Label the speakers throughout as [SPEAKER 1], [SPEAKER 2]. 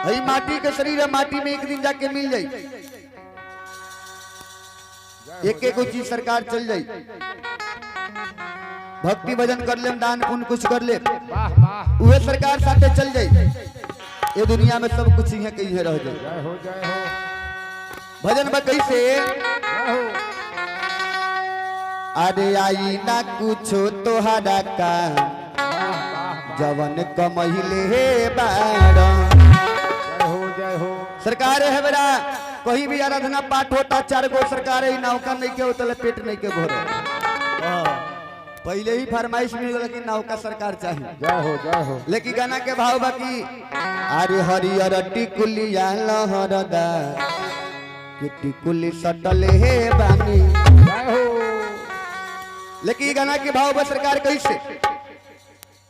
[SPEAKER 1] हई माटी के शरीर है, माटी में एक दिन जाके मिल जाई। एक एक चीज सरकार चल जाई। भक्ति भजन कर ले, दान पुण्य कुछ कर ले, वह सरकार साथे चल जाई। ये दुनिया में सब कुछ ही कहीं रह जाए। भजन में कैसे अरे आई ना कुछो तोहरा का जवन कमहिले हे बाड़ा। सरकार है बेरा, कहीं भी आराधना पाठ होता 4 गो सरकार है, नौका नहीं के होता, पेट नहीं के भरे। पहले ही फरमाइश मिल गया कि नौका सरकार चाहिए।
[SPEAKER 2] जय हो।
[SPEAKER 1] लेकिन गाना के भाव बाकी अरे हरियर टिकुलिया लहरदा कि टिकुली सटल हे बानी। लेकिन गाना के भाव बा सरकार कैसे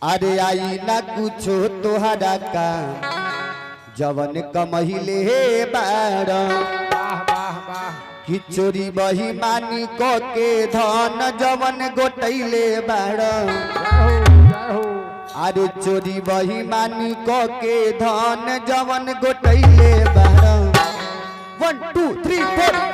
[SPEAKER 1] अरे आई ना कुछो तोहरा का जवन कमहिले हे बाड़ा। कि चोरी बही मानी को के धन जवन गोटैले बाड़ा। अरे चोरी बही मानी को के धन जवन गोटैले बाड़ा। 1 2 3 4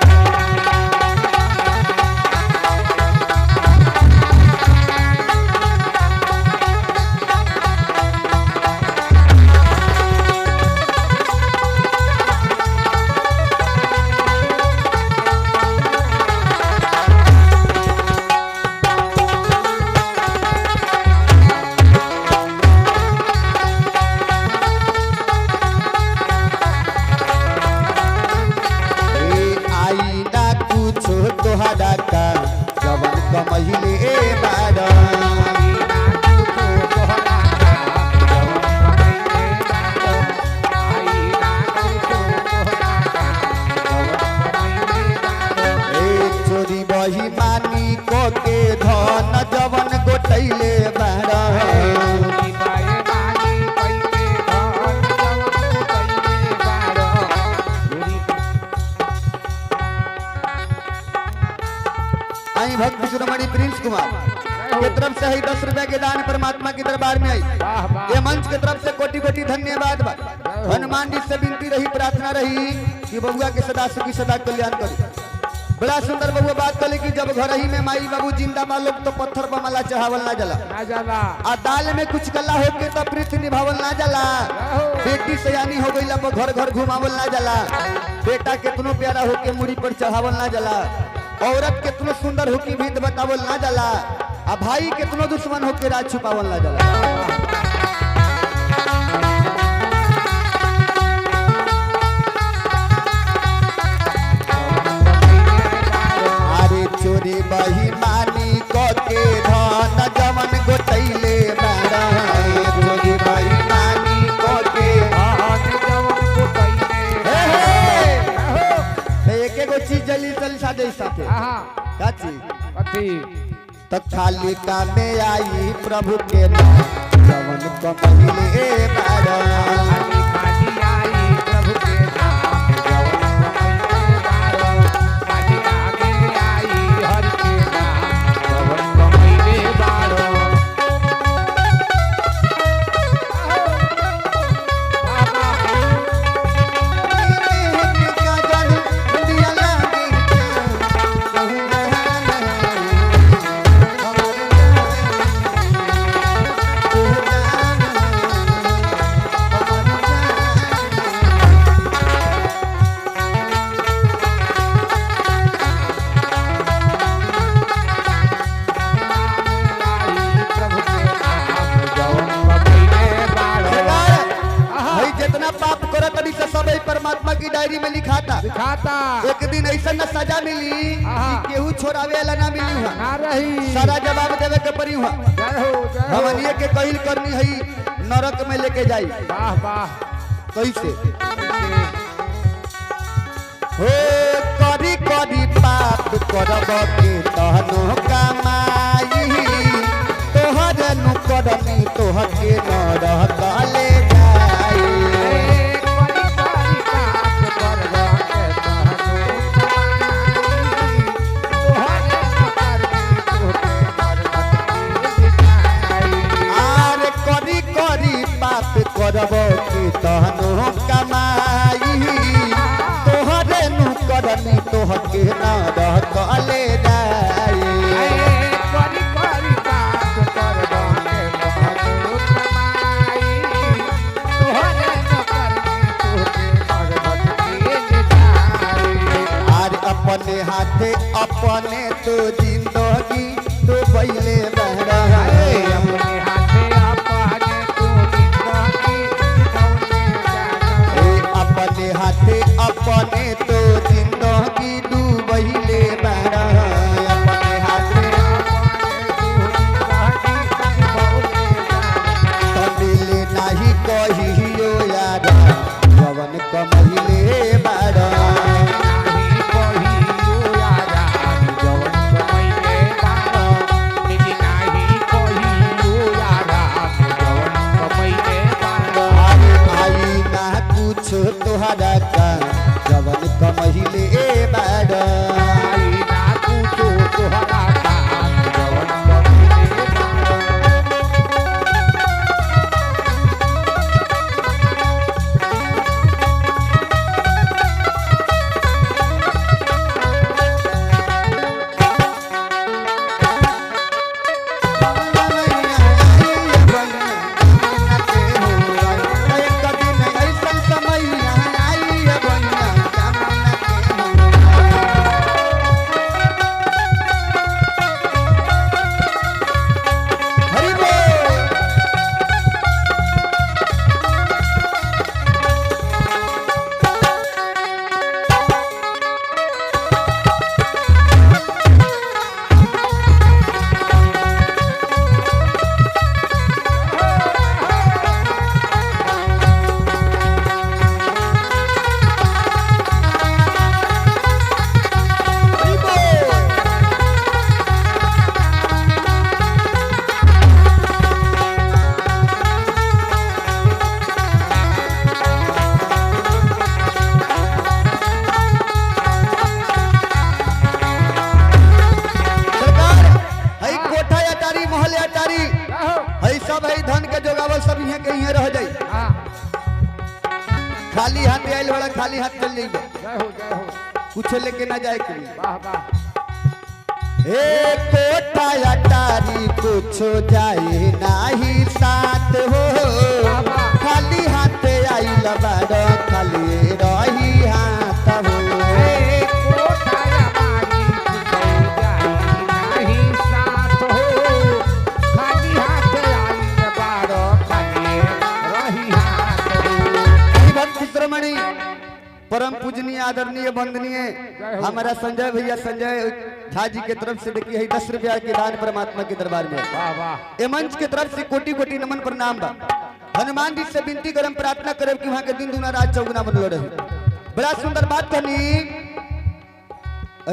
[SPEAKER 1] भक्त शिरोमणि प्रिंस कुमार के तरफ से 10 रुपए के दान परमात्मा के दरबार में आई। ये मंच के तरफ से कोटि कोटि धन्यवाद। हनुमान जी से विनती रही, प्रार्थना रही कि बबुआ के सदा सुखी सदा कल्याण करी। बड़ा सुंदर बबुआ बात कली कि जब घर ही में माई बाबू जिंदा बा लोग तो पत्थर पर मला चढ़ावल ना जला। आ दाल में कुछ कला होके तो प्रीति निभावल ना जला। बेटी सयानी हो गई तो घर घर घुमावल ना जला। बेटा कितनो प्यारा होके मुड़ी पर चढ़ावल ना जला। औरत कितनो सुंदर होके भेद बतावल ना जला। आ भाई कितनो दुश्मन होके राज छुपावल ना जला। अरे चोरी बही मानी को के धन जवन गोटैले बाड़ा। चोरी बही मानी को के धन जवन गोटैले। एक एक चीज जली चली सादे साथे का चीज तो खाली का में आई प्रभु के नाम जवन कमहिले बाड़ा।
[SPEAKER 2] खाली आई प्रभु के नाम जवन कमहिले बाड़ा। खाली आगे आई हरि के नाम जवन कमहिले बाड़ा।
[SPEAKER 1] परमात्मा की डायरी में लिखाता एक दिन ऐसा न सजा मिली केहू छोड़ावे वाला ना मिली हुआ
[SPEAKER 2] ना रही।
[SPEAKER 1] सारा जवाब देवे के पड़ी हुआ। हमनिए के कहिल करनी है नरक में लेके जाई।
[SPEAKER 2] वाह वाह
[SPEAKER 1] कैसे हो करी करी पाप करब के तहनो कमाई। तोहर नु करनी तोहर के नरक ले जाई। करब के तहनो कमा अपने हाथे अपने तो जिंदगी तो पहले बहरा
[SPEAKER 2] अपने हाथे अपने तू जिंदगी कौने जाना
[SPEAKER 1] अपने हाथे अपने तो जिंदगी डूबैले बहरा अपने हाथे तमिले नाही कहियो यार जवन कमहिले बहरा तोहरा का जवन कमहिले बाड़ा खाली हाथ आयल बड़ा खाली हाथ चल जाइए कुछ लेके ना जाए के कोठा अटारी कुछ जाए नाही साथ हो खाली हाथ आइल बड़ा खाली रही हाथ हो परम पूजनीय आदरणीय वंदनीय हमारा संजय भैया संजय झा जी के तरफ से देखिए 10 रुपया के दान परमात्मा के दरबार में ए मंच के तरफ से कोटि कोटि नमन प्रणाम बा हनुमान जी से विनती करम प्रार्थना करे कि वहां के दिन दुना रात चौगुना बनल रहे बड़ा सुंदर बात कहनी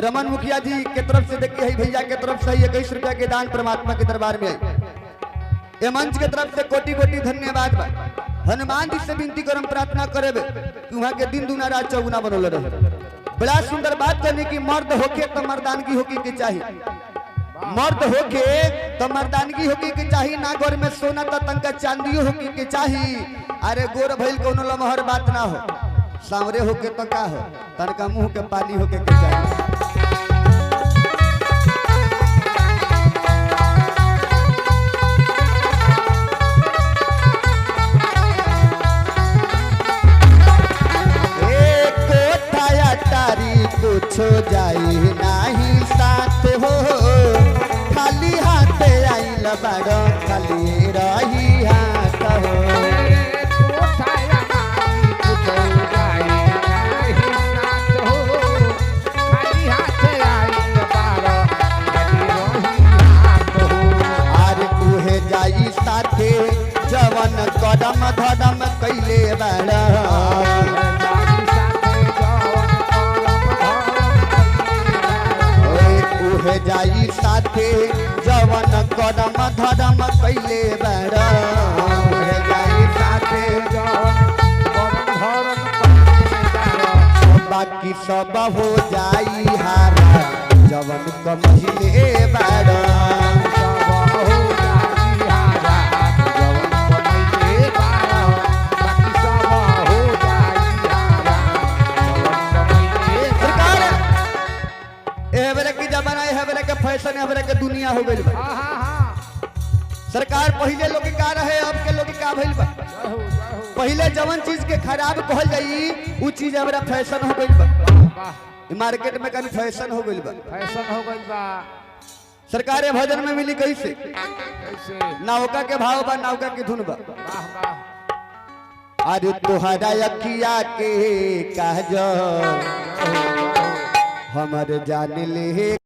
[SPEAKER 1] रमन मुखिया जी के तरफ से देखिए भैया के तरफ से 21 रुपया के दान परमात्मा के दरबार में ए मंच के तरफ से कोटि कोटि धन्यवाद बा हनुमान जी से विनती करम प्रार्थना करे कि वहां के दिन दुना रात चौगुना बनल रहे बड़ा सुंदर बात करने की मर्द होके तो मर्दानगी होके के चाहिए मर्द होके तो मर्दानगी होके के चाहिए ना गोर में सोना तो तंका चांदियो होके के चाहिए अरे गोर भइल कोनो लमहर बात ना हो सांवरे होके तो का हो तनका मुंह के पानी होके के चाहिए कुछ जाई नाही साथ हो खाली हाथ आइल बड़ा खाली रही हाथ हो आर उहे जाई साथे जवन कदम धदम कैले बड़ा जाई साथे जवन कदम धदम कैले बड़ा जाई साथे बाकी सब हो जाई हारा जवन कमहिले बड़ा फैशन है के दुनिया हो गई सरकार पहले लोग का रहे अब के लोग का भइल बा पहले जवन चीज के खराब कहल जाई उ चीज हमरा फैशन हो गई बा ई मार्केट में कहीं फैशन हो गइल बा।
[SPEAKER 2] फैशन हो गइल बा।
[SPEAKER 1] सरकार ये भजन में मिली कैसे?
[SPEAKER 2] कैसे?
[SPEAKER 1] नौका के भाव बा, नौका की धुन बा।
[SPEAKER 2] वाह वाह।
[SPEAKER 1] अरे तोहरा अखिया के काजल हमर जान ले